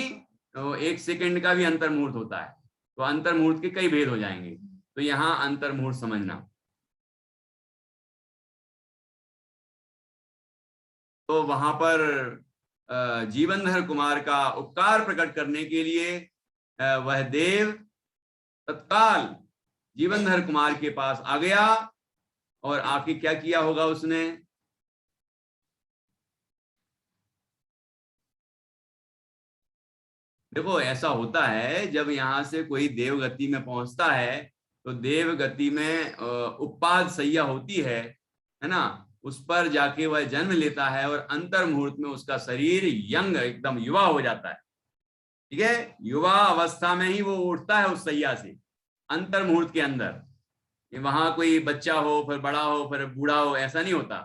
1 सेकेंड का भी अंतर मुहूर्त होता है। तो अंतर मुहूर्त के कई भेद हो जाएंगे, तो यहां अंतर मुहूर्त समझना। तो वहां पर जीवनधर कुमार का उपकार प्रकट करने के लिए वह देव तत्काल जीवनधर कुमार के पास आ गया, और आके क्या किया होगा उसने। देखो ऐसा होता है, जब यहां से कोई देव गति में पहुंचता है तो देव गति में उपपाद सैया होती है ना, उस पर जाके वह जन्म लेता है और अंतर मुहूर्त में उसका शरीर यंग एकदम युवा हो जाता है, ठीक है। युवा अवस्था में ही वो उठता है उस सैया से अंतर मुहूर्त के अंदर। वहां कोई बच्चा हो फिर बड़ा हो फिर बूढ़ा हो ऐसा नहीं होता,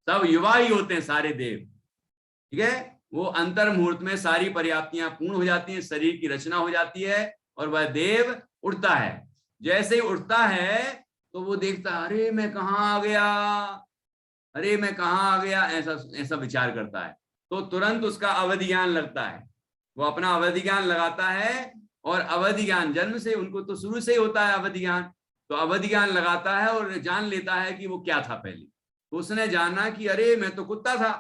सब युवा ही होते हैं सारे देव, ठीक है। वो अंतर मुहूर्त में सारी पर्याप्तियां पूर्ण हो जाती हैं, शरीर की रचना हो जाती है और वह देव उठता है। जैसे ही उठता है तो वो देखता अरे मैं कहाँ आ गया, अरे मैं कहाँ आ गया, ऐसा ऐसा विचार करता है। तो तुरंत उसका अवधि ज्ञान लगता है, वो अपना अवधि ज्ञान लगाता है। और अवधि ज्ञान जन्म से, उनको तो शुरू से ही होता है अवधि ज्ञान, तो अवधि ज्ञान लगाता है और जान लेता है कि वो क्या था पहले। तो उसने जाना कि अरे मैं तो कुत्ता था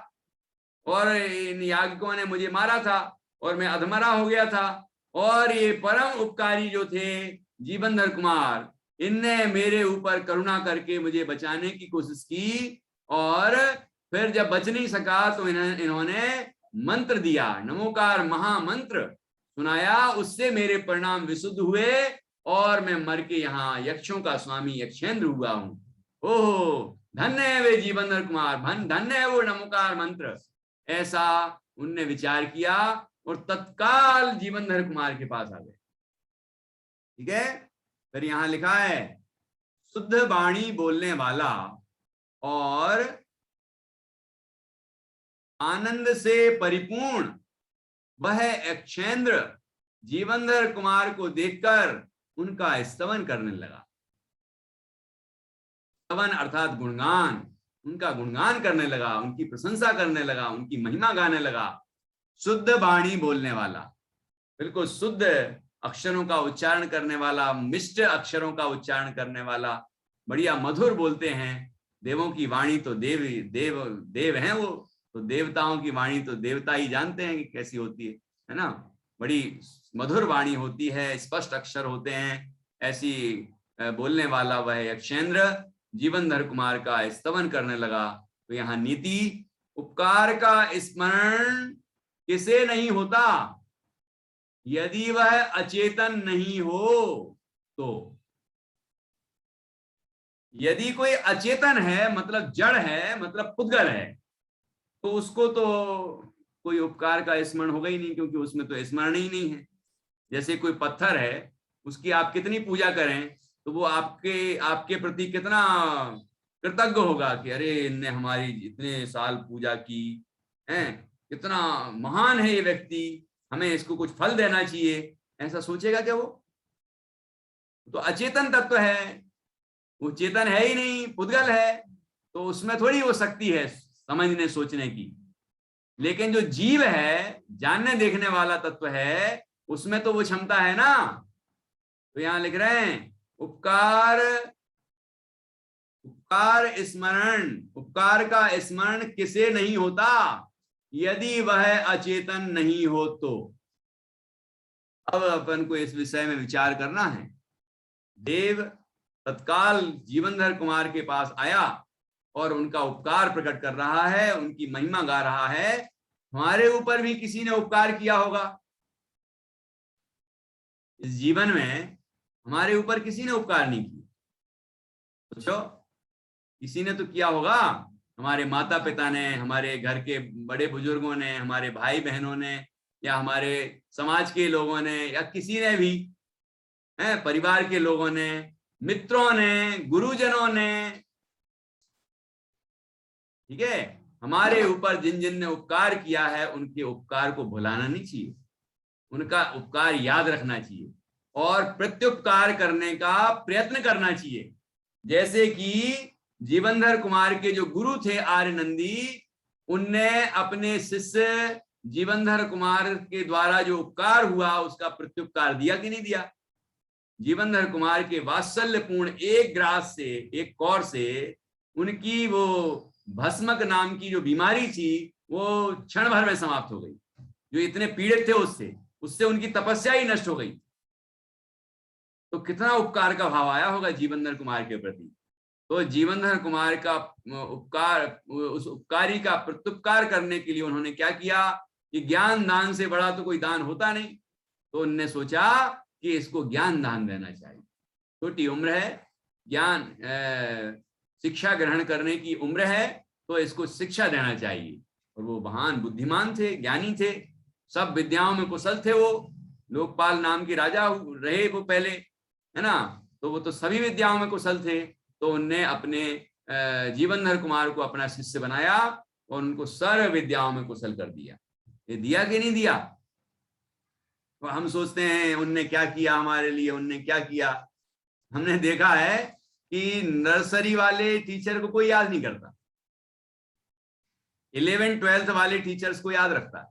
और इन याजकों ने मुझे मारा था और मैं अधमरा हो गया था, और ये परम उपकारी जो थे जीवनधर कुमार, इनने मेरे ऊपर करुणा करके मुझे बचाने की कोशिश की, और फिर जब बच नहीं सका तो इन्होंने मंत्र दिया, नमोकार महामंत्र सुनाया, उससे मेरे परिणाम विशुद्ध हुए और मैं मर के यहाँ यक्षों का स्वामी यक्षेंद्र हुआ हूं। ओहो धन्य है वे जीवनधर कुमार, धन्य है वो नमोकार मंत्र। ऐसा उनने विचार किया और तत्काल जीवनधर कुमार के पास आ गए, ठीक है। फिर यहां लिखा है शुद्ध वाणी बोलने वाला और आनंद से परिपूर्ण वह यक्षेंद्र जीवनधर कुमार को देखकर उनका स्तवन करने लगा। स्तवन अर्थात गुणगान, उनका गुणगान करने लगा, उनकी प्रशंसा करने लगा, उनकी महिमा गाने लगा। शुद्ध वाणी बोलने वाला, बिल्कुल शुद्ध अक्षरों का उच्चारण करने वाला, मिष्ट अक्षरों का उच्चारण करने वाला, बढ़िया मधुर बोलते हैं। देवों की वाणी तो देव देव देव हैं वो, तो देवताओं की वाणी तो देवता ही जानते हैं कि कैसी होती है ना। बड़ी मधुर वाणी होती है, स्पष्ट अक्षर होते हैं, ऐसी बोलने वाला वह यक्षेंद्र जीवनधर कुमार का स्तवन करने लगा। तो यहाँ नीति, उपकार का स्मरण किसे नहीं होता यदि वह अचेतन नहीं हो तो। यदि कोई अचेतन है मतलब जड़ है, मतलब पुद्गल है, तो उसको तो कोई उपकार का स्मरण होगा ही नहीं, क्योंकि उसमें तो स्मरण ही नहीं है। जैसे कोई पत्थर है, उसकी आप कितनी पूजा करें तो वो आपके आपके प्रति कितना कृतज्ञ होगा कि अरे इनने हमारी इतने साल पूजा की है, कितना महान है ये व्यक्ति, हमें इसको कुछ फल देना चाहिए, ऐसा सोचेगा क्या? वो तो अचेतन तत्व है, वो चेतन है ही नहीं, पुद्गल है, तो उसमें थोड़ी वो शक्ति है समझने सोचने की। लेकिन जो जीव है, जानने देखने वाला तत्व है, उसमें तो वो क्षमता है ना। तो यहां लिख रहे हैं उपकार स्मरण, उपकार का स्मरण किसे नहीं होता यदि वह अचेतन नहीं हो तो। अब अपन को इस विषय में विचार करना है। देव तत्काल जीवनधर कुमार के पास आया और उनका उपकार प्रकट कर रहा है, उनकी महिमा गा रहा है। हमारे ऊपर भी किसी ने उपकार किया होगा इस जीवन में, हमारे ऊपर किसी ने उपकार नहीं किया। सोचो, किसी ने तो किया होगा, हमारे माता पिता ने, हमारे घर के बड़े बुजुर्गों ने, हमारे भाई बहनों ने, या हमारे समाज के लोगों ने, या किसी ने भी है, परिवार के लोगों ने, मित्रों ने, गुरुजनों ने, ठीक है, हमारे ऊपर जिन जिन ने उपकार किया है उनके उपकार को भुलाना नहीं चाहिए, उनका उपकार याद रखना चाहिए और प्रत्युपकार करने का प्रयत्न करना चाहिए। जैसे कि जीवनधर कुमार के जो गुरु थे आर्य नंदी, उनने अपने शिष्य जीवनधर कुमार के द्वारा जो उपकार हुआ उसका प्रत्युपकार दिया कि नहीं दिया? जीवनधर कुमार के वात्सल्यपूर्ण एक ग्रास से, एक कौर से उनकी वो भस्मक नाम की जो बीमारी थी वो क्षण भर में समाप्त हो गई। जो इतने पीड़ित थे उससे उनकी तपस्या ही नष्ट हो गई। तो कितना उपकार का भाव आया होगा जीवनधर कुमार के प्रति। तो जीवनधर कुमार का उपकार, उस उपकारी का प्रत्युपकार करने के लिए उन्होंने क्या किया कि ज्ञान दान से बड़ा तो कोई दान होता नहीं। तो उन्होंने सोचा कि इसको ज्ञान दान देना चाहिए। छोटी उम्र है, ज्ञान शिक्षा ग्रहण करने की उम्र है, तो इसको शिक्षा देना चाहिए। और वो महान बुद्धिमान थे, ज्ञानी थे, सब विद्याओं में कुशल थे। वो लोकपाल नाम के राजा रहे वो पहले, है ना। तो वो तो सभी विद्याओं में कुशल थे। तो उनने अपने जीवनधर कुमार को अपना शिष्य बनाया और उनको सर्व विद्याओं में कुशल कर दिया। ये दिया कि नहीं दिया? तो हम सोचते हैं उनने क्या किया हमारे लिए, उनने क्या किया। हमने देखा है कि नर्सरी वाले टीचर को कोई याद नहीं करता, 11th 12th वाले टीचर्स को याद रखता है।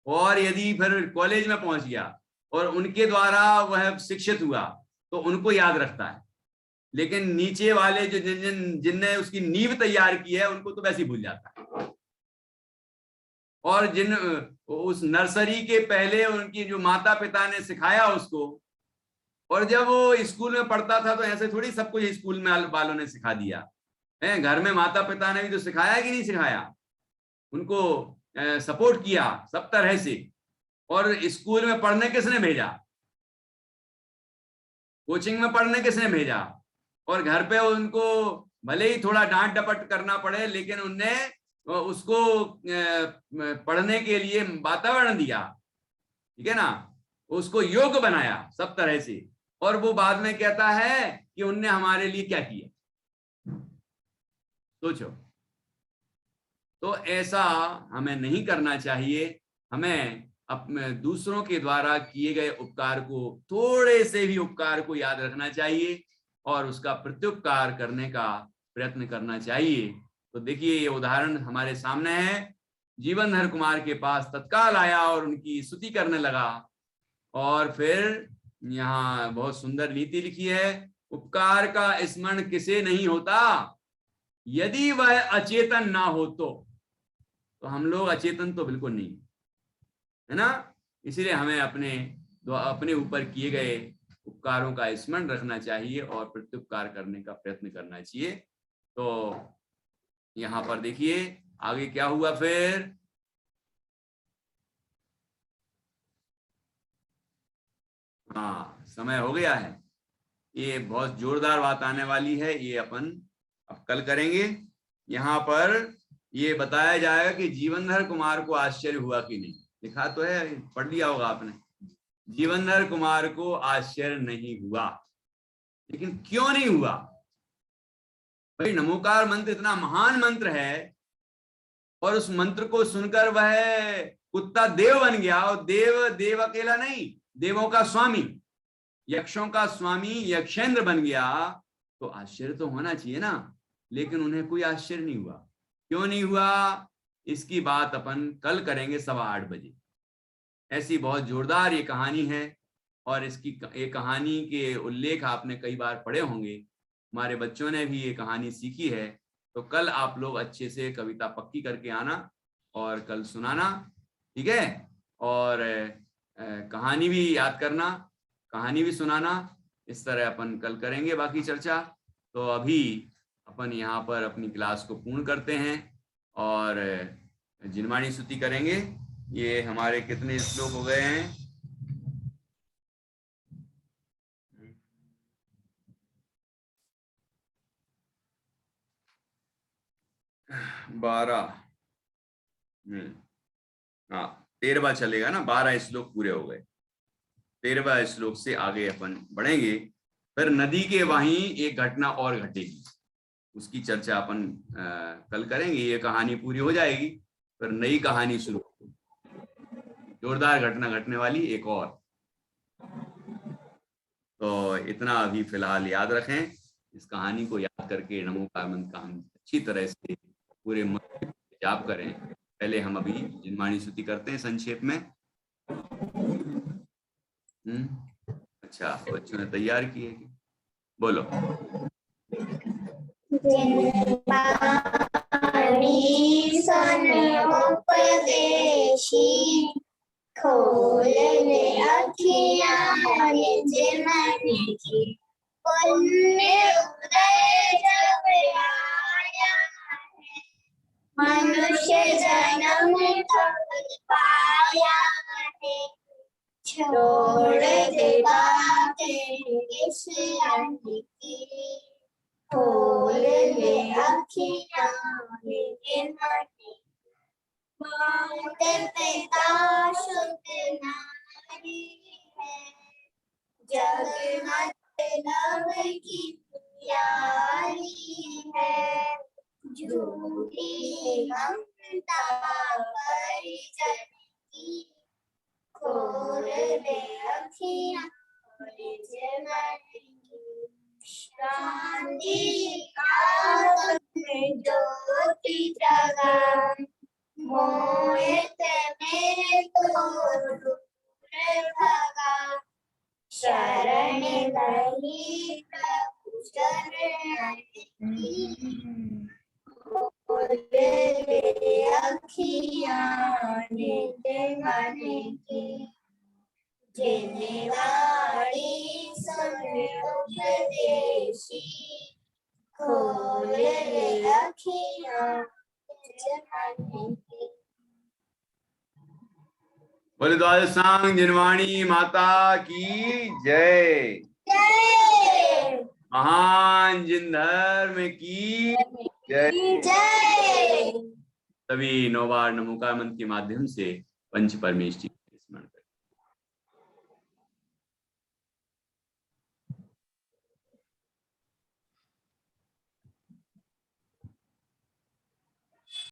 और यदि फिर कॉलेज में पहुंच गया और उनके द्वारा वह शिक्षित हुआ तो उनको याद रखता है। लेकिन नीचे वाले जो जिनने उसकी नींव तैयार की है उनको तो वैसे ही भूल जाता है। और जिन उस नर्सरी के पहले उनकी जो माता पिता ने सिखाया उसको, और जब वो स्कूल में पढ़ता था तो ऐसे थोड़ी सब कुछ स्कूल में वालों ने सिखा दिया है। घर में माता पिता ने भी तो सिखाया कि नहीं सिखाया, उनको सपोर्ट किया सब तरह से। और स्कूल में पढ़ने किसने भेजा? कोचिंग में पढ़ने किसने भेजा? और घर पे उनको भले ही थोड़ा डांट डपट करना पड़े, लेकिन उनने उसको पढ़ने के लिए वातावरण दिया, ठीक है ना, उसको योग्य बनाया सब तरह से। और वो बाद में कहता है कि उनने हमारे लिए क्या किया। सोचो, तो ऐसा हमें नहीं करना चाहिए। हमें अपने दूसरों के द्वारा किए गए उपकार को, थोड़े से भी उपकार को याद रखना चाहिए और उसका प्रत्युपकार करने का प्रयत्न करना चाहिए। तो देखिए, ये उदाहरण हमारे सामने है। जीवनधर कुमार के पास तत्काल आया और उनकी स्तुति करने लगा। और फिर यहाँ बहुत सुंदर नीति लिखी है, उपकार का स्मरण किसे नहीं होता यदि वह अचेतन ना हो तो हम लोग अचेतन तो बिल्कुल नहीं है ना। इसीलिए हमें अपने ऊपर किए गए उपकारों का स्मरण रखना चाहिए और प्रत्युपकार करने का प्रयत्न करना चाहिए। तो यहाँ पर देखिए आगे क्या हुआ फिर। हाँ, समय हो गया है। ये बहुत जोरदार बात आने वाली है, ये अपन अब कल करेंगे। यहाँ पर ये बताया जाएगा कि जीवनधर कुमार को आश्चर्य हुआ कि नहीं। लिखा तो है, पढ़ लिया होगा आपने। जीवनधर कुमार को आश्चर्य नहीं हुआ। लेकिन क्यों नहीं हुआ भाई? नमोकार मंत्र इतना महान मंत्र है और उस मंत्र को सुनकर वह कुत्ता देव बन गया। और देव अकेला नहीं, देवों का स्वामी, यक्षों का स्वामी यक्षेंद्र बन गया। तो आश्चर्य तो होना चाहिए ना, लेकिन उन्हें कोई आश्चर्य नहीं हुआ। क्यों नहीं हुआ, इसकी बात अपन कल करेंगे 8:15 बजे। ऐसी बहुत जोरदार ये कहानी है और इसकी ये कहानी के उल्लेख आपने कई बार पढ़े होंगे, हमारे बच्चों ने भी ये कहानी सीखी है। तो कल आप लोग अच्छे से कविता पक्की करके आना और कल सुनाना, ठीक है? और कहानी भी याद करना, कहानी भी सुनाना। इस तरह अपन कल करेंगे बाकी चर्चा। तो अभी अपन यहाँ पर अपनी क्लास को पूर्ण करते हैं और जिनवाणी स्तुति करेंगे। ये हमारे कितने श्लोक हो गए हैं? 12। हाँ, 13वां चलेगा ना, 12 श्लोक पूरे हो गए। 13वां श्लोक से आगे अपन बढ़ेंगे। फिर नदी के वहीं एक घटना और घटेगी, उसकी चर्चा अपन कल करेंगे। ये कहानी पूरी हो जाएगी, फिर नई कहानी शुरू, जोरदार घटना घटने वाली एक और। तो इतना अभी फिलहाल याद रखें। इस कहानी को याद करके नमोकार मंत्र का हम अच्छी तरह से पूरे मन में जाप करें। पहले हम अभी जिनवाणी स्तुति करते हैं संक्षेप में। अच्छा, बच्चों ने तैयार किए, बोलो। उपदेशी खोल ले अखियाँ निज मन की, पुण्य उदय जब आया है, मनुष्य जन्म थक पाया है। छोड़ दे बातें इस अंध की, खोल ले अखियाँ निज मन की। माता पिता शुद्ध नारी है, जग मतलब की प्यारी है। झूठी ममता परिजन की, खोल ले अखियाँ निज मन की। शांति का में ज्योति जगा, मोहित में तो दूर भगा। शरण नहीं प्रभु शरण की, खोल ले अखियाँ निज मन की। जिनवाणी सुन उपदेशी, खोल ले अखियाँ निज मन की। बोले द्वादशांग जिनवाणी माता की जय। जय। महान जिन धर्म की जय। जय। सभी 9 बार नमोकार मंत्र के माध्यम से पंच परमेश जी